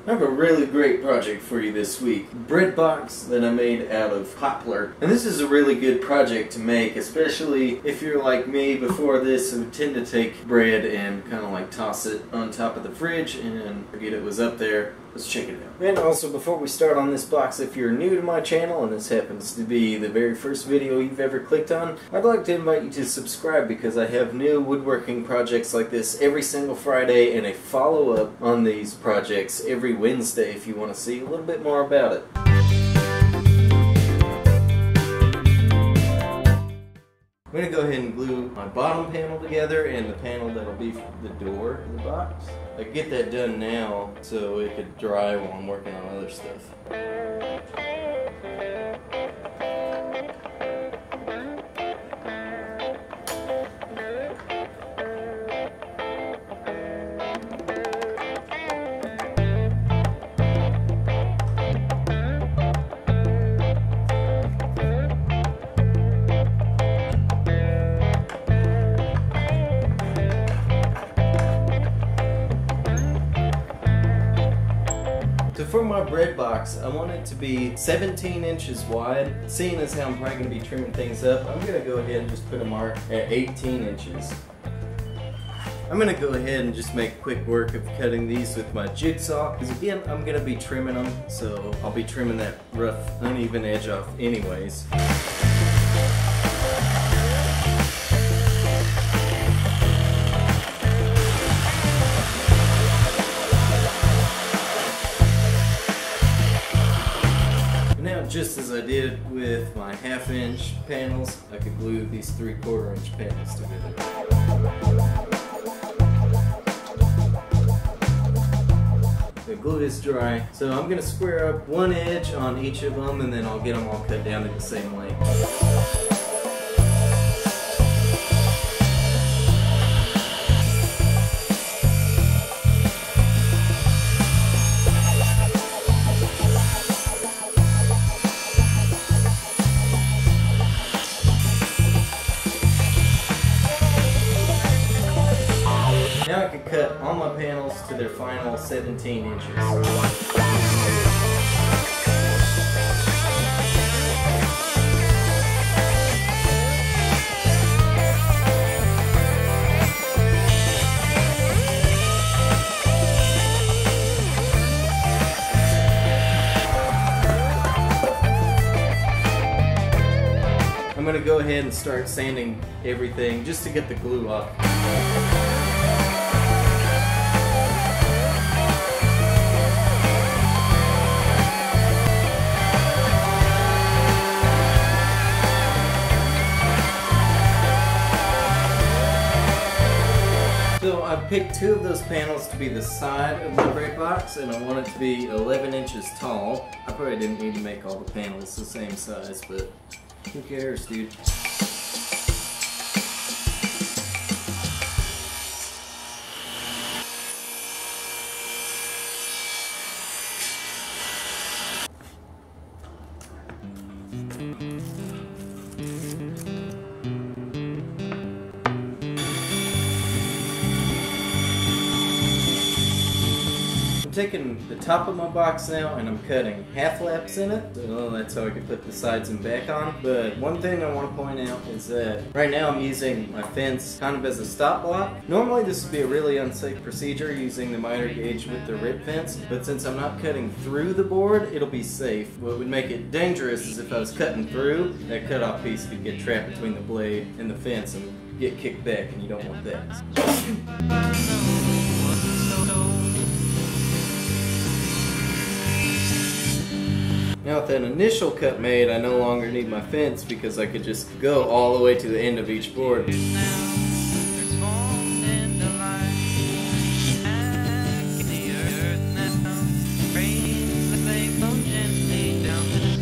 I have a really great project for you this week. Bread box that I made out of poplar. And this is a really good project to make, especially if you're like me before this and tend to take bread and kind of like toss it on top of the fridge and forget it was up there. Let's check it out. And also, before we start on this box, if you're new to my channel and this happens to be the very first video you've ever clicked on, I'd like to invite you to subscribe because I have new woodworking projects like this every single Friday and a follow-up on these projects every Wednesday if you want to see a little bit more about it. I'm going to go ahead and glue my bottom panel together and the panel that'll be the door in the box. I get that done now so it could dry while I'm working on other stuff. So for my bread box, I want it to be 17 inches wide. Seeing as how I'm probably going to be trimming things up, I'm going to go ahead and just put a mark at 18 inches. I'm going to go ahead and just make quick work of cutting these with my jigsaw, because again, I'm going to be trimming them, so I'll be trimming that rough, uneven edge off anyways. Just as I did with my 1/2 inch panels, I could glue these 3/4 inch panels together. The glue is dry, so I'm going to square up one edge on each of them and then I'll get them all cut down to the same length. Now I can cut all my panels to their final 17 inches. I'm going to go ahead and start sanding everything just to get the glue off. So I picked 2 of those panels to be the side of my bread box, and I want it to be 11 inches tall. I probably didn't need to make all the panels the same size, but who cares, dude? I'm taking the top of my box now and I'm cutting half laps in it. So that's how I can put the sides and back on. But one thing I want to point out is that right now I'm using my fence kind of as a stop block. Normally this would be a really unsafe procedure using the miter gauge with the rib fence, but since I'm not cutting through the board, it'll be safe. What would make it dangerous is if I was cutting through, that cutoff piece could get trapped between the blade and the fence and get kicked back, and you don't want that. Now with that initial cut made, I no longer need my fence because I could just go all the way to the end of each board.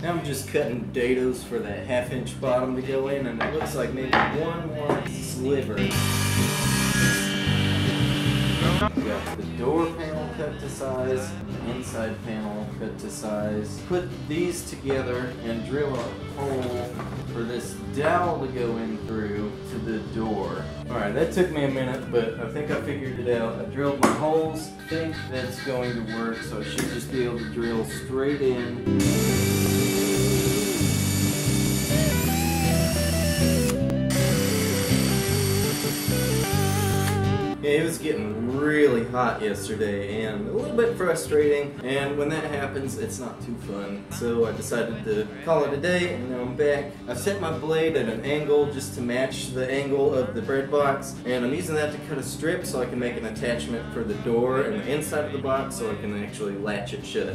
Now I'm just cutting dados for that 1/2 inch bottom to go in, and it looks like maybe one more sliver. Got the door panel cut to size, inside panel cut to size. Put these together and drill a hole for this dowel to go in through to the door. Alright, that took me a minute, but I think I figured it out. I drilled my holes. I think that's going to work, so I should just to be able to drill straight in. Yeah, it was getting really hot yesterday and a little bit frustrating, and when that happens it's not too fun. So I decided to call it a day, and now I'm back. I've set my blade at an angle just to match the angle of the bread box, and I'm using that to cut a strip so I can make an attachment for the door and the inside of the box so I can actually latch it shut.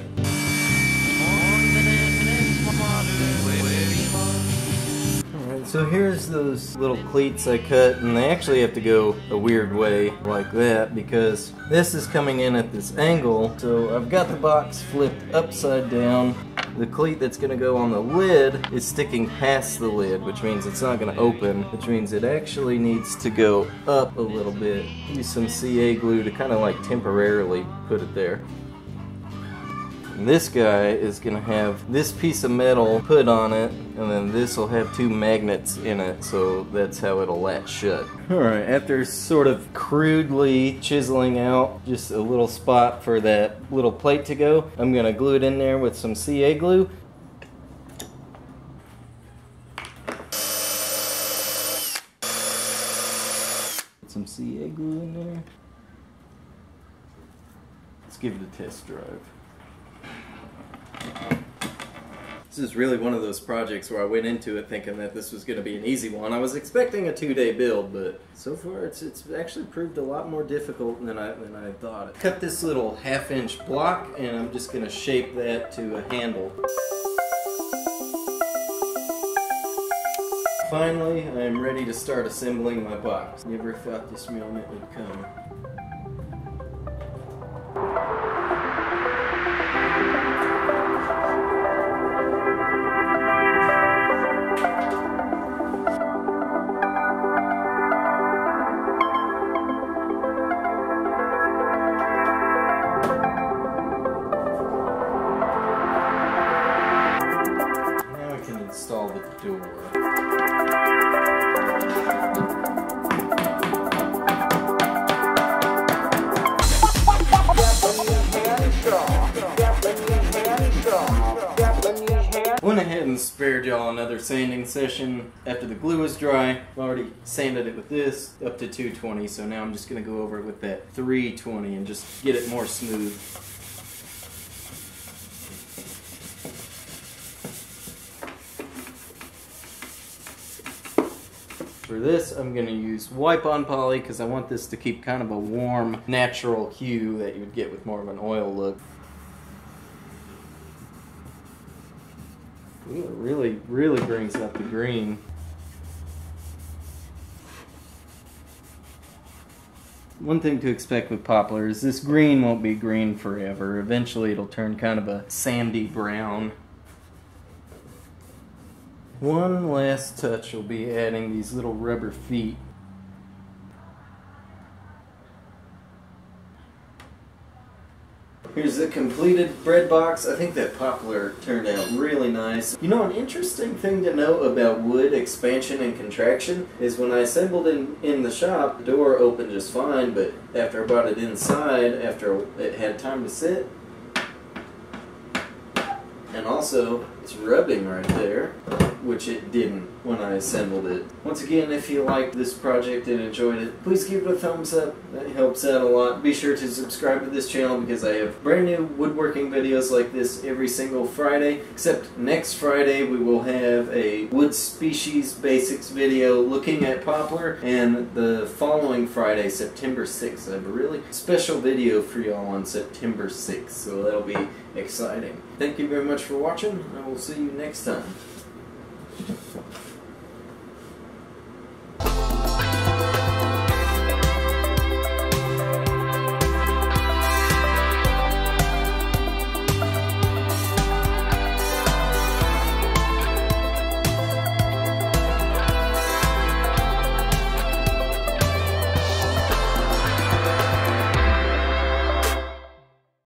So here's those little cleats I cut, and they actually have to go a weird way like that because this is coming in at this angle. So I've got the box flipped upside down. The cleat that's going to go on the lid is sticking past the lid, which means it's not going to open, which means it actually needs to go up a little bit. Use some CA glue to kind of like temporarily put it there. This guy is going to have this piece of metal put on it, and then this will have two magnets in it, so that's how it'll latch shut. Alright, after sort of crudely chiseling out just a little spot for that little plate to go, I'm going to glue it in there with some CA glue. Put some CA glue in there. Let's give it a test drive. This is really one of those projects where I went into it thinking that this was going to be an easy one. I was expecting a 2-day build, but so far it's actually proved a lot more difficult than I thought. Cut this little 1/2-inch block, and I'm just going to shape that to a handle. Finally, I am ready to start assembling my box. Never thought this moment would come. Install the door. Went ahead and spared y'all another sanding session after the glue was dry. I've already sanded it with this up to 220, so now I'm just going to go over it with that 320 and just get it more smooth. For this, I'm going to use wipe-on poly because I want this to keep kind of a warm, natural hue that you would get with more of an oil look. Ooh, it really brings out the green. One thing to expect with Poplar is this green won't be green forever. Eventually it'll turn kind of a sandy brown. One last touch will be adding these little rubber feet. Here's the completed bread box. I think that Poplar turned out really nice. You know, an interesting thing to know about wood expansion and contraction is when I assembled it in the shop, the door opened just fine, but after I brought it inside, after it had time to sit, and also it's rubbing right there, which it didn't when I assembled it. Once again, if you liked this project and enjoyed it, please give it a thumbs up. That helps out a lot. Be sure to subscribe to this channel because I have brand new woodworking videos like this every single Friday, except next Friday we will have a wood species basics video looking at Poplar, and the following Friday, September 6th, I have a really special video for y'all on September 6th, so that'll be exciting. Thank you very much for watching. I will see you next time.